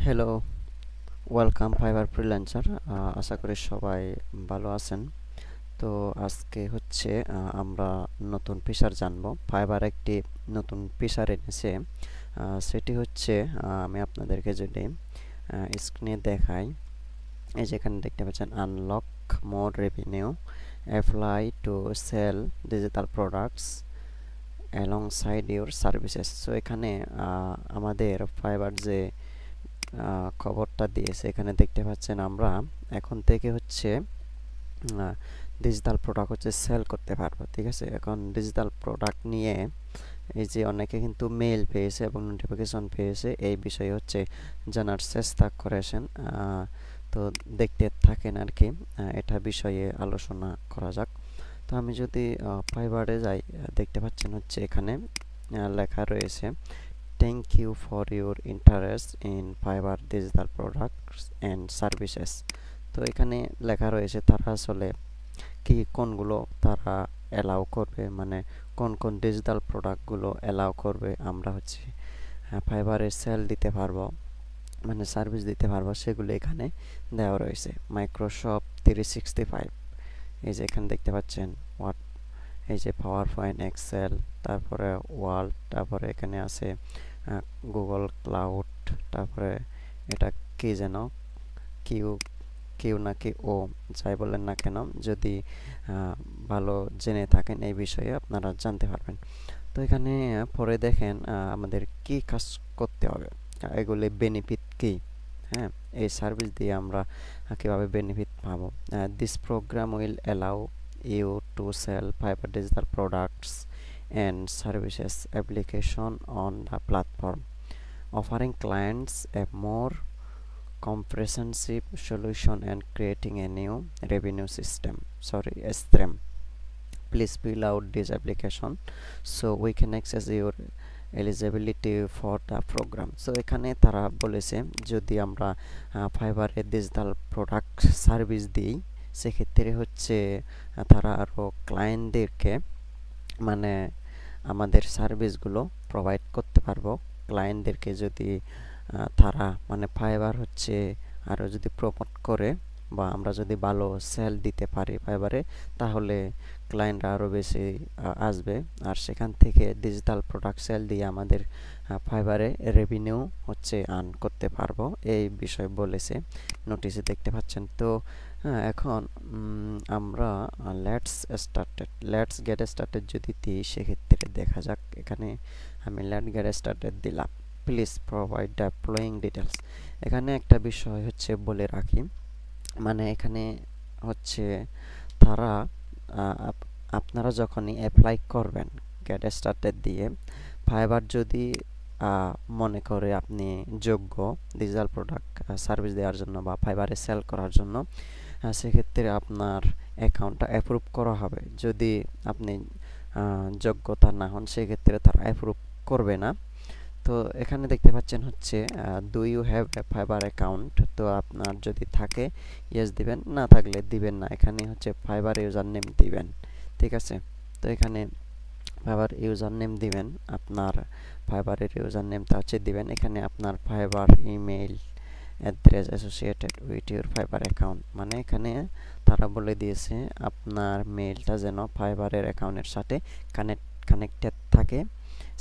Hello, welcome Fiverr freelancer. আশা করি সবাই ভালো আছেন। তো আজকে হচ্ছে আমরা নতুন ফিচার জানবো। ফাইবার একটি নতুন ফিচার এনেছে। সেটি হচ্ছে আমি আপনাদেরকে যদি স্ক্রিনে দেখাই, এই যেখানে দেখতে পাচ্ছেন unlock more revenue apply to sell digital products alongside your services. So এখানে আমাদের ফাইবার যে খবরটা দিয়েছে, এখানে দেখতে পাচ্ছেন আমরা এখন থেকে হচ্ছে ডিজিটাল প্রোডাক্ট হচ্ছে সেল করতে পারবো। ঠিক আছে, এখন ডিজিটাল প্রোডাক্ট নিয়ে এই যে অনেকে কিন্তু মেইল পেয়েছে এবং নোটিফিকেশন পেয়েছে, এই বিষয়ে হচ্ছে জানার চেষ্টা করেছেন। তো দেখতে থাকেন আর কি, এটা বিষয়ে আলোচনা করা যাক। তো আমি যদি ফাইবারে যাই, দেখতে পাচ্ছেন হচ্ছে এখানে লেখা রয়েছে thank you for your interest in fibre digital products and services. তো এখানে লেখা রয়েছে তারা আসলে কি কোনগুলো তারা অ্যালাউ করবে, মানে কোন কোন ডিজিটাল প্রোডাক্টগুলো অ্যালাউ করবে আমরা হচ্ছে ফাইবারে সেল দিতে পারবো, মানে সার্ভিস দিতে পারবো, সেগুলো এখানে দেওয়া রয়েছে। মাইক্রোসফট 365, এই যে এখানে দেখতে পাচ্ছেন ওয়ার্ড, এই যে পাওয়ার পয়েন্ট, এক্সেল, তারপরে ওয়ার্ড, তারপরে এখানে আছে গুগল ক্লাউড, তারপরে এটা কি যেন কিউ কিউ নাকি ও, যাই বলেন না কেন, যদি ভালো জেনে থাকেন এই বিষয়ে আপনারা জানতে পারবেন। তো এখানে পরে দেখেন আমাদের কি কাজ করতে হবে, এগুলি বেনিফিট কি। হ্যাঁ, এই সার্ভিস দিয়ে আমরা কীভাবে বেনিফিট পাবো। This programme will allow you to sell fibre digital products and services application on the platform, offering clients a more comprehensive solution and creating a new revenue stream. Please fill out this application so we can access your eligibility for the program. So এখানে তারা বলেছে যদি আমরা ফাইবারে digital product service দিই, সেক্ষেত্রে হচ্ছে তারা আরও ক্লায়েন্টদেরকে, মানে আমাদের সার্ভিসগুলো প্রোভাইড করতে পারবো ক্লায়েন্টদেরকে। যদি তারা মানে ফাইবার হচ্ছে আরও যদি প্রমোট করে বা আমরা যদি ভালো সেল দিতে পারি ফাইবারে, তাহলে ক্লায়েন্টরা আরও বেশি আসবে, আর সেখান থেকে ডিজিটাল প্রোডাক্ট সেল দিয়ে আমাদের ফাইবারে রেভিনিউ হচ্ছে আর্ন করতে পারবো, এই বিষয় বলেছে নোটিশে দেখতে পাচ্ছেন। তো এখন আমরা লেটস গেট স্টার্টেড যদি দিই, সেক্ষেত্রে দেখা যাক। এখানে আমি লেটস গেট স্টার্টেড দিলাম। Please provide the following details. এখানে একটা বিষয় হচ্ছে বলে রাখি, মানে এখানে হচ্ছে তারা আপনারা যখনই অ্যাপ্লাই করবেন গেট স্টার্টেড দিয়ে, ফাইবার যদি মনে করে আপনি যোগ্য ডিজিটাল প্রোডাক্ট সার্ভিস দেওয়ার জন্য বা ফাইবারে সেল করার জন্য, সেক্ষেত্রে আপনার অ্যাকাউন্টটা অ্যাপ্রুভ করা হবে। যদি আপনি যোগ্যতা না হন, সেক্ষেত্রে তারা অ্যাপ্রুভ করবে না। তো এখানে দেখতে পাচ্ছেন হচ্ছে do you have a fibre account. তো আপনার যদি থাকে ইয়েস দিবেন, না থাকলে দিবেন না। এখানে হচ্ছে ফাইবার ইউজার নেম দিবেন। ঠিক আছে, তো এখানে ফাইবার ইউজার নেম দিবেন, আপনার ফাইবারের ইউজার নেমটা হচ্ছে দিবেন। এখানে আপনার fibre email address associated with your fibre account, মানে এখানে তারা বলে দিয়েছে আপনার মেইলটা যেন ফাইবারের অ্যাকাউন্টের সাথে কানেক্টেড থাকে,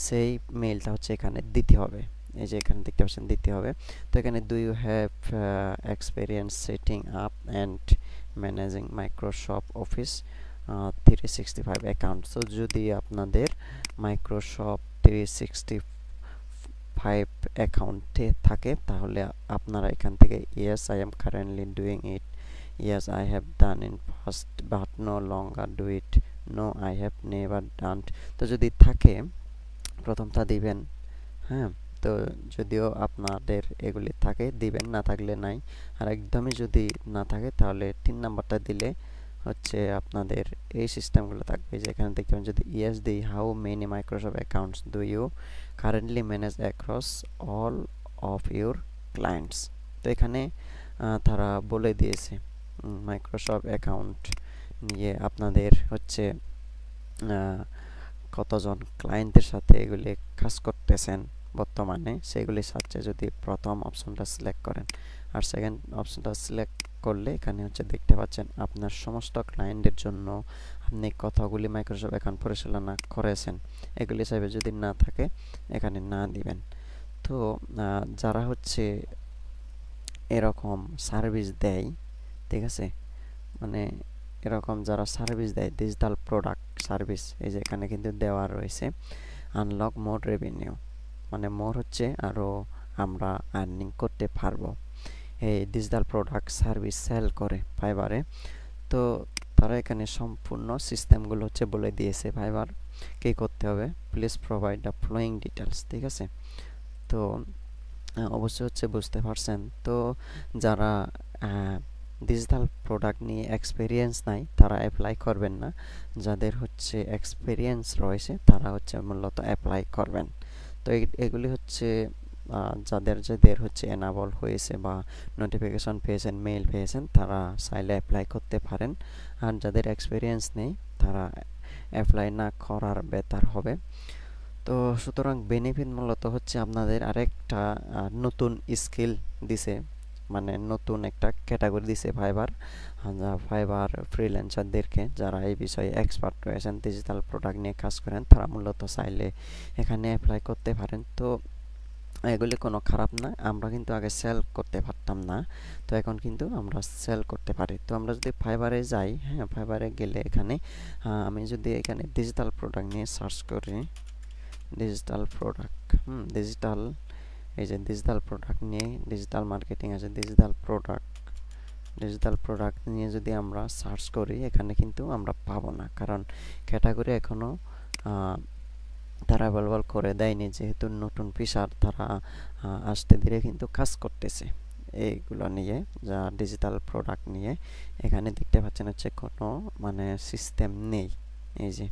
সেই মেইলটা হচ্ছে এখানে দিতে হবে। এই যে এখানে দেখতে পাচ্ছেন দিতে হবে। তো এখানে do you have experience setting up and managing Microsoft Office 365 account. So যদি আপনাদের মাইক্রোসফট 365 অ্যাকাউন্টে থাকে, তাহলে আপনারা এখান থেকে yes I am currently doing it, yes I have done in first but no longer do it, no I have never done. তো যদি থাকে প্রথমটা দিবেন। হ্যাঁ, তো যদিও আপনাদের এগুলি থাকে দিবেন, না থাকলে নাই। আর একদমই যদি না থাকে, তাহলে 3 নাম্বারটা দিলে হচ্ছে আপনাদের এই সিস্টেমগুলো থাকবে। যেখানে দেখবেন যদি ইয়েস দিই, how many Microsoft accounts do you currently manage across all of your clients. তো এখানে তারা বলে দিয়েছে মাইক্রোসফট অ্যাকাউন্ট নিয়ে আপনাদের হচ্ছে কতজন ক্লায়েন্টের সাথে এগুলি কাজ করতেছেন, বর্তমানে, সেগুলি সার্চে যদি প্রথম অপশনটা সিলেক্ট করেন আর সেকেন্ড অপশনটা সিলেক্ট করলে এখানে হচ্ছে দেখতে পাচ্ছেন আপনার সমস্ত ক্লায়েন্টের জন্য আপনি কতগুলি মাইক্রোসফট অ্যাকাউন্ট পরিচালনা করেছেন, এগুলি হিসাবে যদি না থাকে এখানে না দিবেন। তো যারা হচ্ছে এরকম সার্ভিস দেয়, ঠিক আছে, মানে এরকম যারা সার্ভিস দেয় ডিজিটাল প্রোডাক্ট সার্ভিস, এই যে এখানে কিন্তু দেওয়া রয়েছে আনলক মোর রেভিনিউ, মানে মোর হচ্ছে আরও আমরা আর্নিং করতে পারবো এই ডিজিটাল প্রোডাক্ট সার্ভিস সেল করে ফাইবারে। তো তারা এখানে সম্পূর্ণ সিস্টেমগুলো হচ্ছে বলে দিয়েছে ফাইবার কী করতে হবে, please provide the following details, ঠিক আছে। তো অবশ্যই হচ্ছে বুঝতে পারছেন। তো যারা ডিজিটাল প্রোডাক্ট নিয়ে এক্সপিরিয়েন্স নাই তারা অ্যাপ্লাই করবেন না, যাদের হচ্ছে এক্সপিরিয়েন্স রয়েছে তারা হচ্ছে মূলত অ্যাপ্লাই করবেন। তো এগুলি হচ্ছে যাদের যাদের হচ্ছে এনাবল হয়েছে বা নোটিফিকেশন পেয়েছেন, মেইল পেয়েছেন, তারা চাইলে অ্যাপ্লাই করতে পারেন। আর যাদের এক্সপিরিয়েন্স নেই তারা অ্যাপ্লাই না করার বেটার হবে। তো সুতরাং বেনিফিট মূলত হচ্ছে আপনাদের আরেকটা নতুন স্কিল দিছে, মানে নতুন একটা ক্যাটাগরি দিছে ফাইবার, ফাইবার ফ্রিল্যান্সারদেরকে যারা এই বিষয়ে এক্সপার্ট রয়েছেন, ডিজিটাল প্রোডাক্ট নিয়ে কাজ করেন, তারা মূলত চাইলে এখানে অ্যাপ্লাই করতে পারেন। তো এগুলি কোনো খারাপ না, আমরা কিন্তু আগে সেল করতে পারতাম না, তো এখন কিন্তু আমরা সেল করতে পারি। তো আমরা যদি ফাইবারে যাই, হ্যাঁ ফাইবারে গেলে এখানে আমি যদি এখানে ডিজিটাল প্রোডাক্ট নিয়ে সার্চ করি, ডিজিটাল প্রোডাক্ট, ডিজিটাল, এই যে ডিজিটাল প্রোডাক্ট নিয়ে ডিজিটাল মার্কেটিং আছে, ডিজিটাল প্রোডাক্ট নিয়ে যদি আমরা সার্চ করি এখানে কিন্তু আমরা পাবো না, কারণ ক্যাটাগরি এখনও তারা অ্যাভেলেবল করে দেয়নি, যেহেতু নতুন ফিচার তারা আসতে ধীরে কিন্তু কাজ করতেছে এইগুলো নিয়ে, যা ডিজিটাল প্রোডাক্ট নিয়ে। এখানে দেখতে পাচ্ছেন হচ্ছে কোনো মানে সিস্টেম নেই। এই যে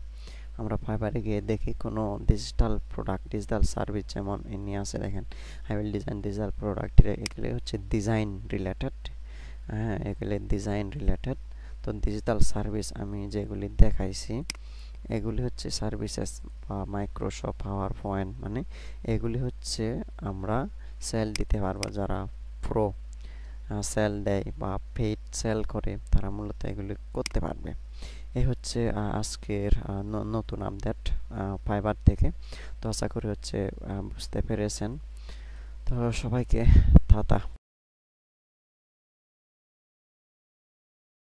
আমরা ফাইবারে গিয়ে দেখি কোনো ডিজিটাল প্রোডাক্ট, ডিজিটাল সার্ভিস যেমন নিয়ে আসে, দেখেন I will design digital product, এগুলি হচ্ছে ডিজাইন রিলেটেড, হ্যাঁ এগুলি ডিজাইন রিলেটেড। তো ডিজিটাল সার্ভিস আমি যেগুলি দেখাইছি এগুলি হচ্ছে সার্ভিসেস বা মাইক্রোসফট পাওয়ার পয়েন্ট, মানে এগুলি হচ্ছে আমরা সেল দিতে পারবো, যারা প্রো সেল দেয় বা পেইড সেল করে তারা মূলত এগুলি করতে পারবে। এই হচ্ছে আজকের নতুন আপডেট ফাইবার থেকে। তো আশা করি হচ্ছে বুঝতে পেরেছেন। তো সবাইকে টাটা।